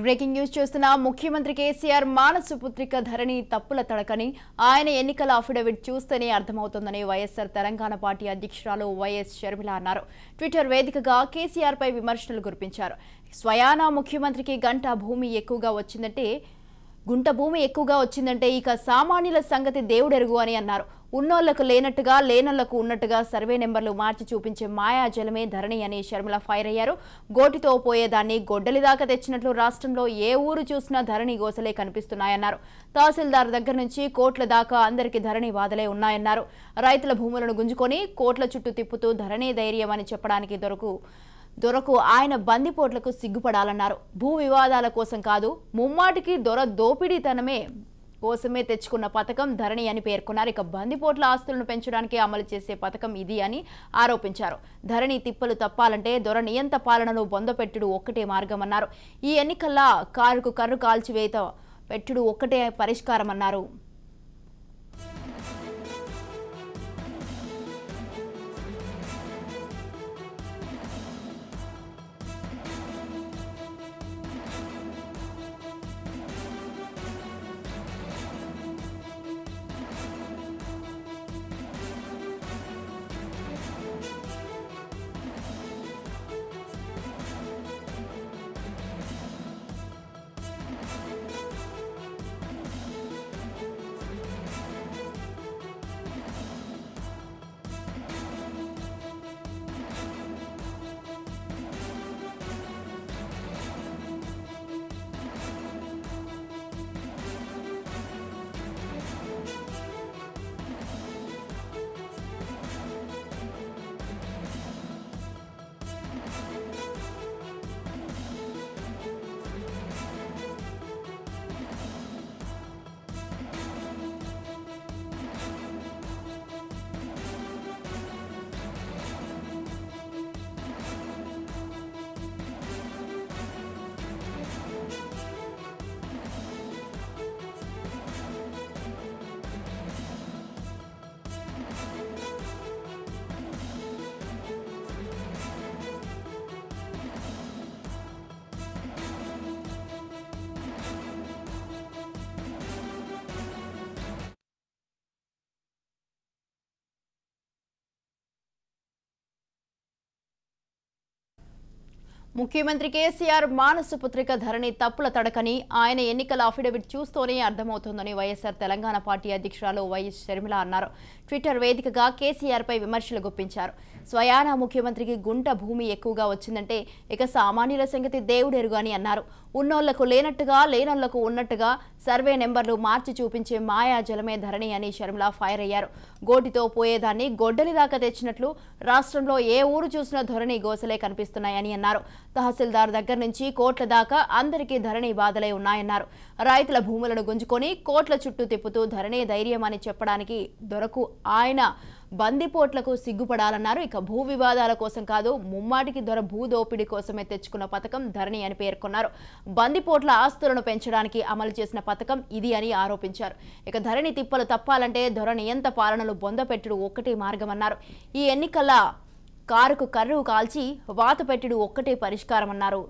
Breaking news చూస్తున్న ముఖ్యమంత్రి కేసీఆర్ మానసు పుత్రిక ధరణి తప్పుల తడకని ఆయన ఎన్నికల అఫిడవిట్ చూస్తేనే అర్థమవుతుందని వైఎస్ఆర్ తెలంగాణ పార్టీ అధ్యక్షురాలు వైఎస్ షర్మిల అన్నారు. ట్విట్టర్ వేదికగా కేసీఆర్ పై విమర్శలు కురిపించారు. స్వయానా ముఖ్యమంత్రికి గుంట భూమి ఎక్కువగా వచ్చిందంటే ఇక సామాన్యుల సంగతి దేవుడెరుగు అని అన్నారు. ఉన్నోళ్లకు లేనట్టుగా లేనోళ్లకు ఉన్నట్టుగా సర్వే నెంబర్లు మార్చి చూపించే మాయాజలమే ధరణి అని షర్మిల ఫైర్ అయ్యారు. గోటితో పోయేదాన్ని గొడ్డలి దాకా తెచ్చినట్లు రాష్ట్రంలో ఏ ఊరు చూసినా ధరణి గోసలే కనిపిస్తున్నాయన్నారు. తహసీల్దార్ దగ్గర నుంచి కోట్ల దాకా అందరికీ ధరణి వాదలే ఉన్నాయన్నారు. రైతుల భూములను గుంజుకొని కోట్ల చుట్టూ తిప్పుతూ ధరణి ధైర్యం అని చెప్పడానికి దొరకు ఆయన బందిపోట్లకు సిగ్గుపడాలన్నారు. భూ వివాదాల కోసం కాదు, ముమ్మాటికి దొర దోపిడీతనమే కోసమే తెచ్చుకున్న పథకం ధరణి అని పేర్కొన్నారు. ఇక బందిపోట్ల ఆస్తులను పెంచడానికి అమలు చేసే పథకం ఇది అని ఆరోపించారు. ధరణి తిప్పలు తప్పాలంటే దొర నియంత పాలనను బొందపెట్టుడు ఒక్కటే మార్గమన్నారు. ఈ ఎన్నికల్లా కారుకు కర్రు కాల్చివేత పెట్టుడు ఒక్కటే పరిష్కారమన్నారు. ముఖ్యమంత్రి కేసీఆర్ మానసు పుత్రిక ధరణి తప్పుల తడకని ఆయన ఎన్నికల అఫిడవిట్ చూస్తూనే అర్థమవుతోందని వైఎస్ఆర్ తెలంగాణ పార్టీ అధ్యక్షురాలు వైఎస్ షర్మిల అన్నారు. ట్విట్టర్ వేదికగా కేసీఆర్ పై విమర్శలు గుప్పించారు. స్వయానా ముఖ్యమంత్రికి గుంట భూమి ఎక్కువగా వచ్చిందంటే ఇక సామాన్యుల సంగతి దేవుడెరుగు అని అన్నారు. ఉన్నోళ్లకు లేనట్టుగా లేనోళ్లకు ఉన్నట్టుగా సర్వే నెంబర్లు మార్చి చూపించే మాయాజలమే ధరణి అని షర్మిల ఫైర్ అయ్యారు. గోటితో పోయేదాన్ని గొడ్డలి దాకా తెచ్చినట్లు రాష్ట్రంలో ఏ ఊరు చూసినా ధరణి గోసలే కనిపిస్తున్నాయని అన్నారు. తహసీల్దార్ దగ్గర నుంచి కోట్ల దాకా అందరికీ ధరణి బాధలే ఉన్నాయన్నారు. రైతుల భూములను గుంజుకొని కోట్ల చుట్టూ తిప్పుతూ ధరణి ధైర్యం అని చెప్పడానికి దొరకు ఆయన బందిపోట్లకు సిగ్గుపడాలన్నారు. ఇక భూ వివాదాల కోసం కాదు, ముమ్మాటికి దొర భూదోపిడీ కోసమే తెచ్చుకున్న పథకం ధరణి అని పేర్కొన్నారు. బందిపోట్ల ఆస్తులను పెంచడానికి అమలు చేసిన పథకం ఇది అని ఆరోపించారు. ఇక ధరణి తిప్పలు తప్పాలంటే దొర నియంత పాలనలు బొందపెట్టుడు ఒక్కటే మార్గమన్నారు. ఈ ఎన్నికల కారుకు కర్రు కాల్చి వాత పెట్టుడు ఒక్కటే పరిష్కారమన్నారు.